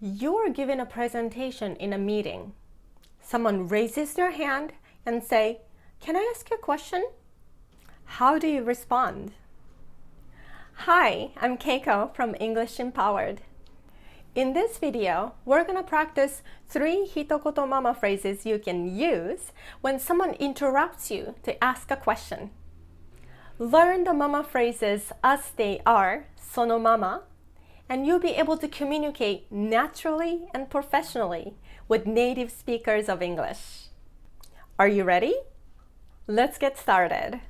You're giving a presentation in a meeting. Someone raises their hand and say, "Can I ask you a question?" How do you respond? Hi, I'm Keiko from English-Empowered. In this video, we're going to practice 3 一言ママ phrases you can use when someone interrupts you to ask a question. Learn the mama phrases as they are, そのまま, and you'll be able to communicate naturally and professionally with native speakers of English. Are you ready? Let's get started.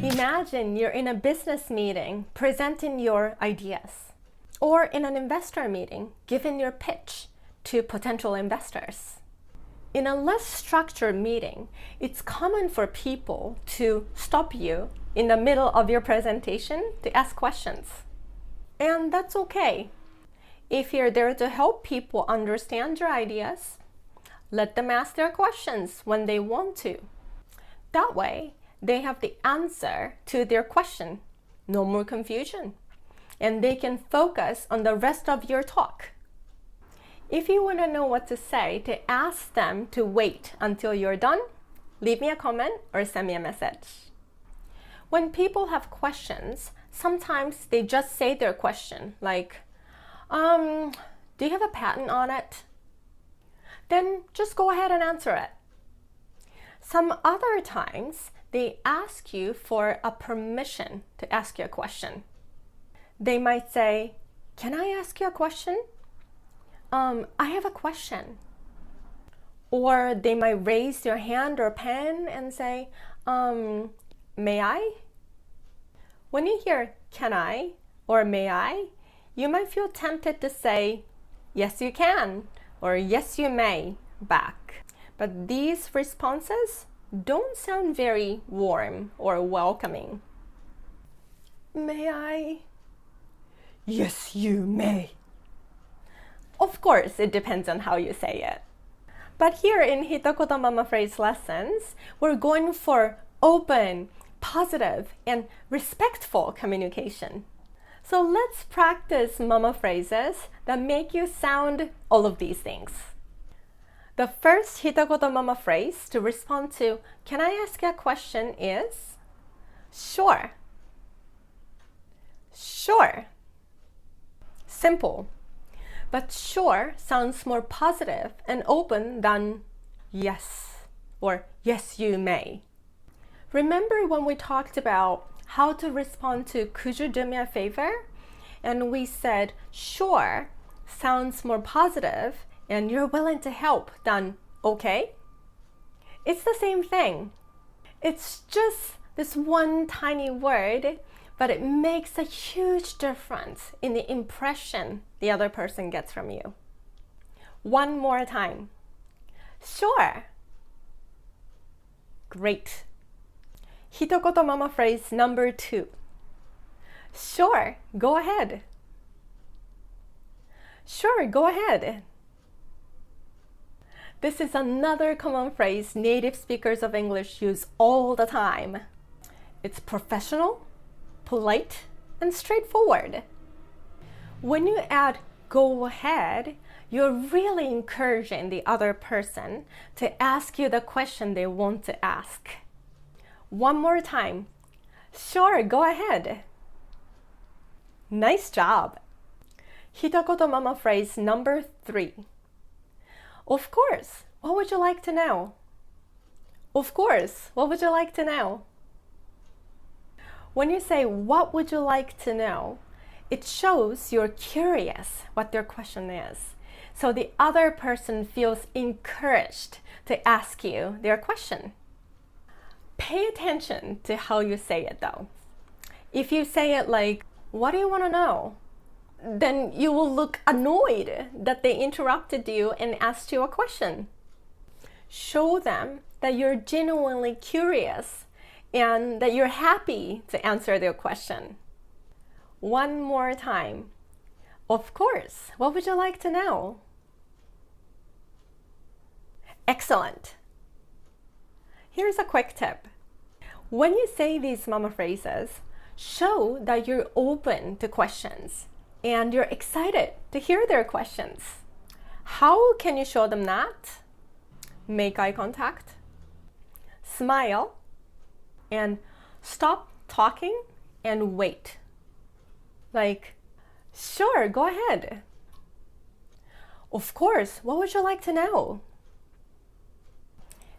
Imagine you're in a business meeting presenting your ideas, or in an investor meeting giving your pitch to potential investors. In a less structured meeting, it's common for people to stop you in the middle of your presentation to ask questions. And that's okay. If you're there to help people understand your ideas, let them ask their questions when they want to. That way, they have the answer to their question. No more confusion. And they can focus on the rest of your talk. If you want to know what to say to ask them to wait until you're done, leave me a comment or send me a message. When people have questions, sometimes they just say their question, like, do you have a patent on it? Then just go ahead and answer it. Some other times, they ask you for a permission to ask you a question. They might say, "Can I ask you a question? I have a question." Or they might raise their hand or pen and say, "May I?" When you hear "can I" or "may I," you might feel tempted to say, "Yes, you can," or "Yes, you may" back. But these responses don't sound very warm or welcoming. "May I?" "Yes, you may." Of course, it depends on how you say it. But here in 一言ママ phrase lessons, we're going for open, positive, and respectful communication. So let's practice mama phrases that make you sound all of these things. The first 一言ママ phrase to respond to "Can I ask you a question?" is "Sure." Sure. Simple. But sure sounds more positive and open than yes or "yes, you may." Remember when we talked about how to respond to "could you do me a favor?" And we said sure sounds more positive and you're willing to help than okay? It's the same thing. It's just this one tiny word, but it makes a huge difference in the impression the other person gets from you. One more time. Sure. Great. 一言ママ phrase number 2. Sure, go ahead. Sure, go ahead. This is another common phrase native speakers of English use all the time. It's professional, polite, and straightforward. When you add "go ahead," you're really encouraging the other person to ask you the question they want to ask. One more time. Sure, go ahead. Nice job. 一言ママ phrase number 3. Of course, what would you like to know? Of course, what would you like to know? When you say "what would you like to know," it shows you're curious what their question is. So the other person feels encouraged to ask you their question. Pay attention to how you say it though. If you say it like, "What do you want to know?" then you will look annoyed that they interrupted you and asked you a question. Show them that you're genuinely curious and that you're happy to answer their question. One more time. Of course, what would you like to know? Excellent. Here's a quick tip. When you say these mama phrases, show that you're open to questions and you're excited to hear their questions. How can you show them that? Make eye contact, smile, and stop talking and wait. Like, sure, go ahead. Of course, what would you like to know?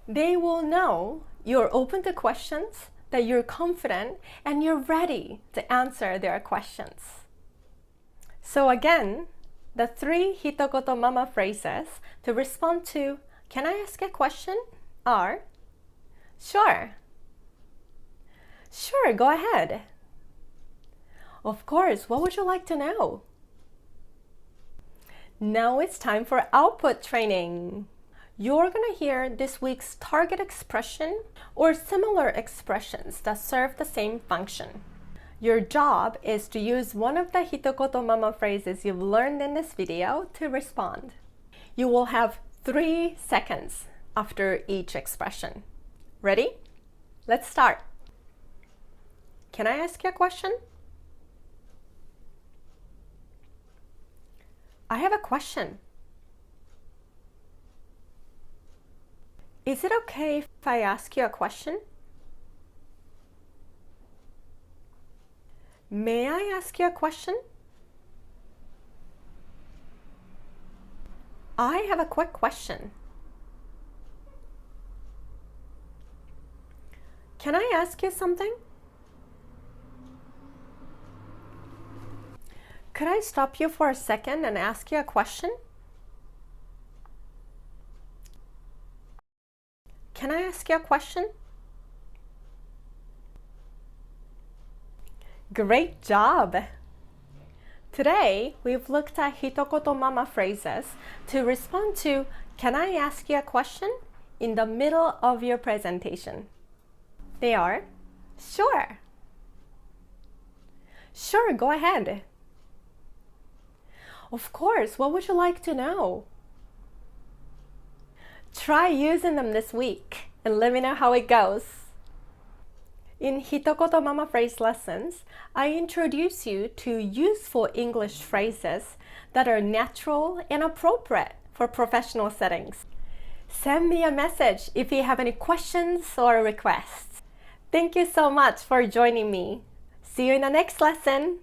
They will know you're open to questions, that you're confident, and you're ready to answer their questions. So again, the 3 hitogoto mama phrases to respond to, can I ask a question? Are, sure. Sure, go ahead. Of course, what would you like to know? Now it's time for output training. You're going to hear this week's target expression or similar expressions that serve the same function. Your job is to use one of the hitogoto mama phrases you've learned in this video to respond. You will have 3 seconds after each expression. Ready? Let's start. Can I ask you a question? I have a question. Is it okay if I ask you a question? May I ask you a question? I have a quick question. Can I ask you something? Could I stop you for a second and ask you a question? Can I ask you a question? Great job! Today, we've looked at hitogoto mama phrases to respond to, can I ask you a question? In the middle of your presentation. They are, sure. Sure, go ahead. Of course, what would you like to know? Try using them this week and let me know how it goes. In hitogoto mama phrase lessons, I introduce you to useful English phrases that are natural and appropriate for professional settings. Send me a message if you have any questions or requests. Thank you so much for joining me. See you in the next lesson.